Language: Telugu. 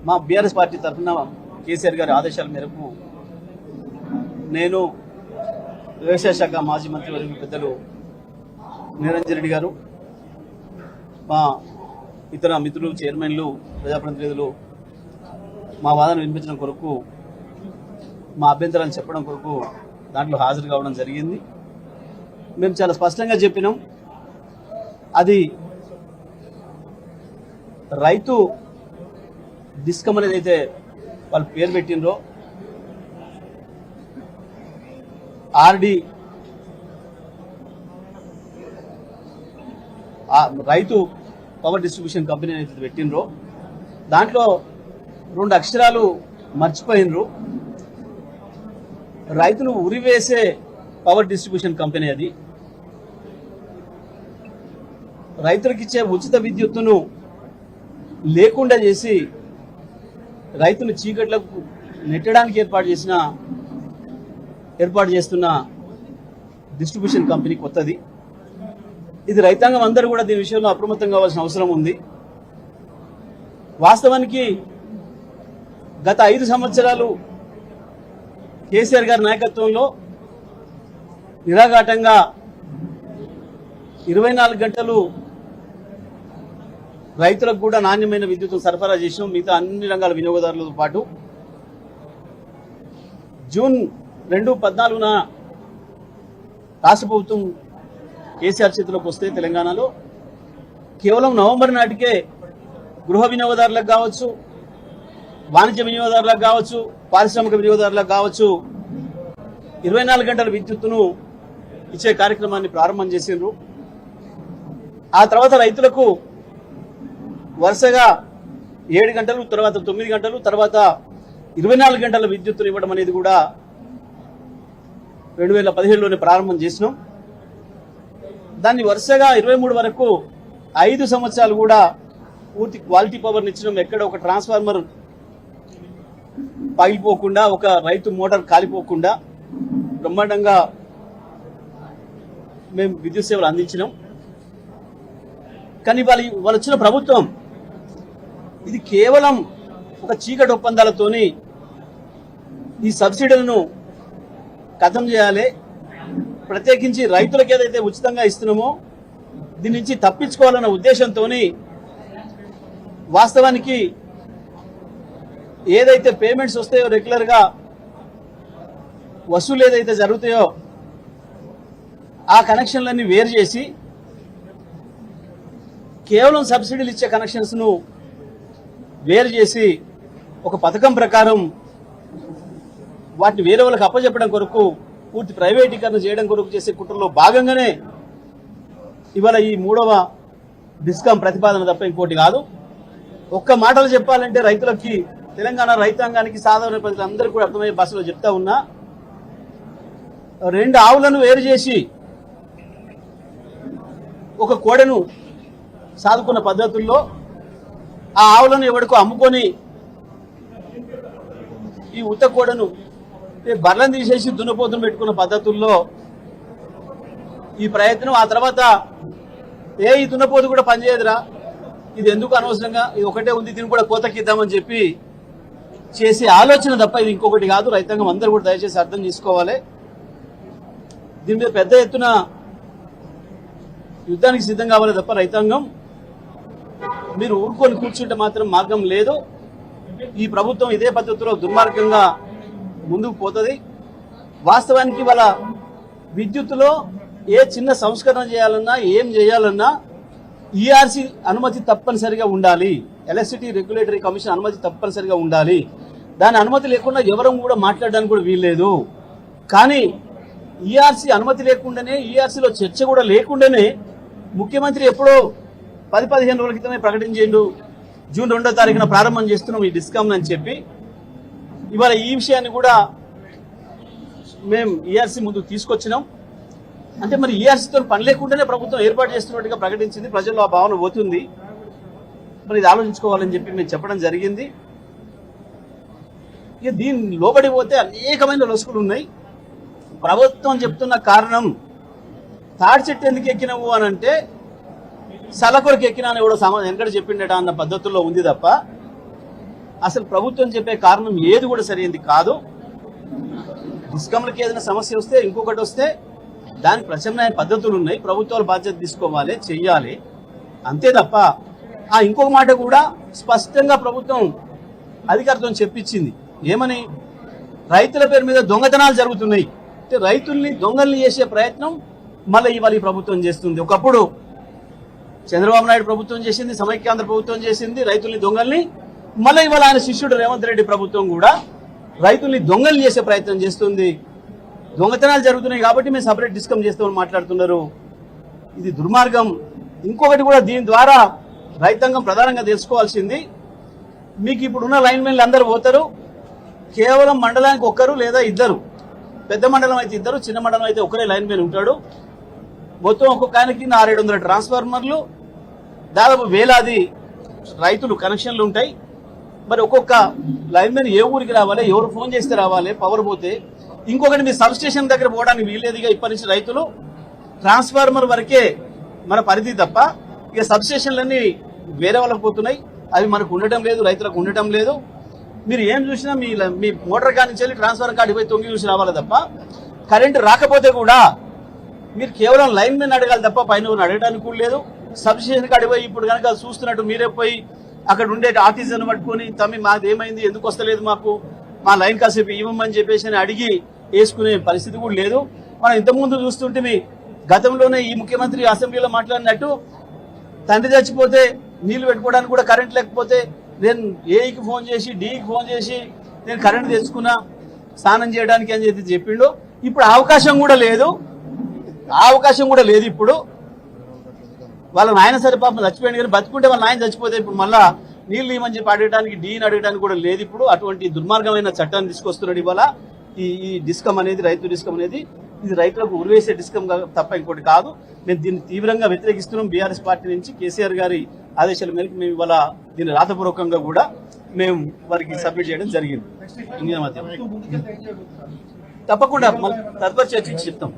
మా బీఆర్ఎస్ పార్టీ తరఫున కేసీఆర్ గారి ఆదేశాల మేరకు నేను వ్యవసాయ శాఖ మాజీ మంత్రివర్యులు పెద్దలు నిరంజన్ రెడ్డి గారు, మా ఇతర మిత్రులు, చైర్మన్లు, ప్రజాప్రతినిధులు మా వాదన వినిపించడం కొరకు, మా అభ్యంతరాన్ని చెప్పడం కొరకు దాంట్లో హాజరు కావడం జరిగింది. మేము చాలా స్పష్టంగా చెప్పినాం, అది రైతు డిస్కమ్ అనేది అయితే వాళ్ళు పేరు పెట్టినరో, ఆర్డి రైతు పవర్ డిస్ట్రిబ్యూషన్ కంపెనీ అనేది పెట్టినరో, దాంట్లో 2 అక్షరాలు మర్చిపోయినరు. రైతులు ఉరివేసే పవర్ డిస్ట్రిబ్యూషన్ కంపెనీ అది. రైతులకు ఇచ్చే ఉచిత విద్యుత్తును లేకుండా చేసి రైతును చీకట్లకు నెట్టడానికి ఏర్పాటు చేస్తున్న డిస్ట్రిబ్యూషన్ కంపెనీ కొత్తది. ఇది రైతాంగం అందరూ కూడా దీని విషయంలో అప్రమత్తం కావాల్సిన అవసరం ఉంది. వాస్తవానికి గత 5 సంవత్సరాలు కేసీఆర్ గారి నాయకత్వంలో నిరాఘాటంగా 24 గంటలు రైతులకు కూడా నాణ్యమైన విద్యుత్తును సరఫరా చేసినాం, మిగతా అన్ని రంగాల వినియోగదారులతో పాటు. జూన్ 2014న రాష్ట్ర ప్రభుత్వం కేసీఆర్ చేతిలోకి వస్తే తెలంగాణలో కేవలం నవంబర్ నాటికే గృహ వినియోగదారులకు కావచ్చు, వాణిజ్య వినియోగదారులకు కావచ్చు, పారిశ్రామిక వినియోగదారులకు కావచ్చు 24 గంటల విద్యుత్తును ఇచ్చే కార్యక్రమాన్ని ప్రారంభం చేసిండ్రు. ఆ తర్వాత రైతులకు వరుసగా 7 గంటలు, తర్వాత 9 గంటలు, తర్వాత 24 గంటల విద్యుత్తును ఇవ్వడం అనేది కూడా 2017లోనే ప్రారంభం చేసినాం. దాన్ని వరుసగా 23 వరకు 5 సంవత్సరాలు కూడా పూర్తి క్వాలిటీ పవర్ని ఇచ్చినాం. ఎక్కడ ఒక ట్రాన్స్ఫార్మర్ పగిలిపోకుండా, ఒక రైతు మోటార్ కాలిపోకుండా బ్రహ్మాండంగా మేము విద్యుత్ సేవలు అందించినాం. కానీ వాళ్ళు వచ్చిన ప్రభుత్వం ఇది కేవలం ఒక చీకటి ఒప్పందాలతోని ఈ సబ్సిడీలను ఖతం చేయాలి, ప్రత్యేకించి రైతులకు ఏదైతే ఉచితంగా ఇస్తున్నామో దీని నుంచి తప్పించుకోవాలన్న ఉద్దేశంతో వాస్తవానికి ఏదైతే పేమెంట్స్ వస్తాయో రెగ్యులర్గా వసూలు ఏదైతే జరుగుతాయో ఆ కనెక్షన్లన్నీ వేరు చేసి కేవలం సబ్సిడీలు ఇచ్చే కనెక్షన్స్ను వేరు చేసి ఒక పథకం ప్రకారం వాటిని వేరే వాళ్ళకి అప్పచెప్పడం కొరకు, పూర్తి ప్రైవేటీకరణ చేయడం కొరకు చేసే కుట్రలో భాగంగానే ఇవాళ ఈ 3వ డిస్కామ్ ప్రతిపాదన తప్ప ఇంకోటి కాదు. ఒక్క మాటలు చెప్పాలంటే రైతులకి, తెలంగాణ రైతాంగానికి, సాధారణ ప్రజలందరికీ కూడా అర్థమయ్యే భాషలో చెప్తా ఉన్నా, 2 ఆవులను వేరు చేసి ఒక కోడెను సాదుకున్న పద్ధతుల్లో ఆ ఆవులను ఎవరికో అమ్ముకొని ఈ ఉత్త కోడను బర్లను తీసేసి దున్నపోతును పెట్టుకున్న పద్ధతుల్లో ఈ ప్రయత్నం. ఆ తర్వాత ఈ దున్నపోతు కూడా పనిచేయదురా, ఇది ఎందుకు అనవసరంగా, ఇది ఒకటే ఉంది, దీన్ని కూడా కోతకిద్దామని చెప్పి చేసే ఆలోచన తప్ప ఇది ఇంకొకటి కాదు. రైతాంగం అందరూ కూడా దయచేసి అర్థం చేసుకోవాలి. దీని మీద పెద్ద ఎత్తున యుద్ధానికి సిద్ధం కావాలి తప్ప రైతాంగం మీరు ఊరుకొని కూర్చుంటే మాత్రం మార్గం లేదు. ఈ ప్రభుత్వం ఇదే పద్ధతిలో దుర్మార్గంగా ముందుకు పోతుంది. వాస్తవానికి వాళ్ళ విద్యుత్తులో ఏ చిన్న సంస్కరణ చేయాలన్నా, ఏం చేయాలన్నా ఈఆర్సీ అనుమతి తప్పనిసరిగా ఉండాలి. ఎలక్ట్రిసిటీ రెగ్యులేటరీ కమిషన్ అనుమతి తప్పనిసరిగా ఉండాలి. దాని అనుమతి లేకుండా ఎవరం కూడా మాట్లాడడానికి కూడా వీల్లేదు. కానీ ఈఆర్సీ అనుమతి లేకుండానే, ఈఆర్సీలో చర్చ కూడా లేకుండానే ముఖ్యమంత్రి ఎప్పుడో 10-15 రోజుల క్రితమే ప్రకటించేండు, జూన్ 2వ తారీఖున ప్రారంభం చేస్తున్నాం ఈ డిస్కామ్ అని చెప్పి. ఇవాళ ఈ విషయాన్ని కూడా మేము ఈఆర్సీ ముందుకు తీసుకొచ్చినాం. అంటే మరి ఈఆర్సీతో పని లేకుండానే ప్రభుత్వం ఏర్పాటు చేస్తున్నట్టుగా ప్రకటించింది, ప్రజల్లో ఆ భావన పోతుంది. మరి ఇది ఆలోచించుకోవాలని చెప్పి మేము చెప్పడం జరిగింది. ఇక దీన్ని లోబడి పోతే అనేకమైన లొసుకులు ఉన్నాయి. ప్రభుత్వం చెప్తున్న కారణం, తాడి చెట్టు ఎందుకు ఎక్కినవు అని అంటే సలకొరకు ఎక్కినా అని కూడా వెనకడ చెప్పిండట అన్న పద్ధతుల్లో ఉంది తప్ప అసలు ప్రభుత్వం చెప్పే కారణం ఏది కూడా సరైనది కాదు. డిస్కమ్లకి ఏదైనా సమస్య వస్తే ఇంకొకటి వస్తే దానికి ప్రత్యామ్నాయ పద్ధతులు ఉన్నాయి, ప్రభుత్వాలు బాధ్యత తీసుకోవాలి, చెయ్యాలి, అంతే తప్ప ఇంకొక మాట కూడా స్పష్టంగా ప్రభుత్వం అధికారులతో చెప్పించింది. ఏమని? రైతుల పేరు మీద దొంగతనాలు జరుగుతున్నాయి, అంటే రైతుల్ని దొంగల్ని చేసే ప్రయత్నం మళ్ళీ ఇవాళ ఈ ప్రభుత్వం చేస్తుంది. ఒకప్పుడు చంద్రబాబు నాయుడు ప్రభుత్వం చేసింది, సమైక్యాంధ్ర ప్రభుత్వం చేసింది రైతుల్ని దొంగల్ని. మళ్ళీ ఇవాళ ఆయన శిష్యుడు రేవంత్ రెడ్డి ప్రభుత్వం కూడా రైతుల్ని దొంగల్ని చేసే ప్రయత్నం చేస్తుంది. దొంగతనాలు జరుగుతున్నాయి కాబట్టి మేము సపరేట్ డిస్కమ్ చేస్తామని మాట్లాడుతున్నారు. ఇది దుర్మార్గం. ఇంకొకటి కూడా దీని ద్వారా రైతాంగం ప్రధానంగా తెలుసుకోవాల్సింది, మీకు ఇప్పుడున్న లైన్మెన్లు అందరూ పోతారు, కేవలం మండలానికి ఒక్కరు లేదా ఇద్దరు, పెద్ద మండలం అయితే ఇద్దరు, చిన్న మండలం అయితే ఒకరే లైన్మెన్ ఉంటాడు. మొత్తం ఒక్కొక్క ఆయనకి 600-700 ట్రాన్స్ఫార్మర్లు, దాదాపు వేలాది రైతులు కనెక్షన్లు ఉంటాయి. మరి ఒక్కొక్క లైన్మెన్ ఏ ఊరికి రావాలి, ఎవరు ఫోన్ చేస్తే రావాలి పవర్ పోతే. ఇంకొకటి మీ సబ్ స్టేషన్ దగ్గర పోవడానికి వీల్లేదుగా ఇప్పటి నుంచి రైతులు. ట్రాన్స్ఫార్మర్ వరకే మన పరిధి తప్ప ఇక సబ్ స్టేషన్లన్నీ వేరే వాళ్ళకి పోతున్నాయి, అవి మనకు ఉండటం లేదు, రైతులకు ఉండటం లేదు. మీరు ఏం చూసినా మీ మోటార్ కాడి నుంచి వెళ్ళి ట్రాన్స్ఫార్మర్ కాడికి పోయి తొంగి చూసి రావాలి తప్ప, కరెంటు రాకపోతే కూడా మీరు కేవలం లైన్మెన్ అడగాలి తప్ప పైన అడగడానికి కూడా లేదు. సబ్ స్టేషన్ కాడికి పోయి ఇప్పుడు కనుక చూస్తున్నట్టు మీరే పోయి అక్కడ ఉండే ఆర్టిజన్ పట్టుకొని తమ్మి మాది ఏమైంది, ఎందుకు వస్తలేదు, మాకు మా లైన్ కాసేపు ఇవ్వమని చెప్పేసి అని అడిగి వేసుకునే పరిస్థితి కూడా లేదు. మనం ఇంతకుముందు చూస్తుంటే గతంలోనే ఈ ముఖ్యమంత్రి అసెంబ్లీలో మాట్లాడినట్టు తండ్రి చచ్చిపోతే నీళ్లు పెట్టుకోవడానికి కూడా కరెంట్ లేకపోతే నేను ఏఈకి ఫోన్ చేసి డీకి ఫోన్ చేసి నేను కరెంట్ తెచ్చుకున్నా స్నానం చేయడానికి అని చెప్పి చెప్పిండు. ఇప్పుడు అవకాశం కూడా లేదు, ఇప్పుడు వాళ్ళ నాయన సరే పాపం చచ్చిపోయింది కానీ బతుకుంటే వాళ్ళ నాయన చచ్చిపోతే ఇప్పుడు మళ్ళా నీళ్ళు ఇవ్వమని చెప్పి అడగడానికి డీని అడగడానికి కూడా లేదు. ఇప్పుడు అటువంటి దుర్మార్గమైన చట్టాన్ని తీసుకొస్తున్నాడు ఇవాళ ఈ డిస్కమ్ అనేది, రైతు డిస్కమ్ అనేది. ఇది రైతులకు ఉరివేసే డిస్కమ్ తప్ప ఇంకోటి కాదు. మేము దీన్ని తీవ్రంగా వ్యతిరేకిస్తున్నాం. బీఆర్ఎస్ పార్టీ నుంచి కేసీఆర్ గారి ఆదేశాల మేరకు మేము ఇవాళ దీన్ని రాతపూర్వకంగా కూడా మేము వారికి సబ్మిట్ చేయడం జరిగింది. ఇండియా మధ్య తప్పకుండా తదుపరి చర్చించి చెప్తాం.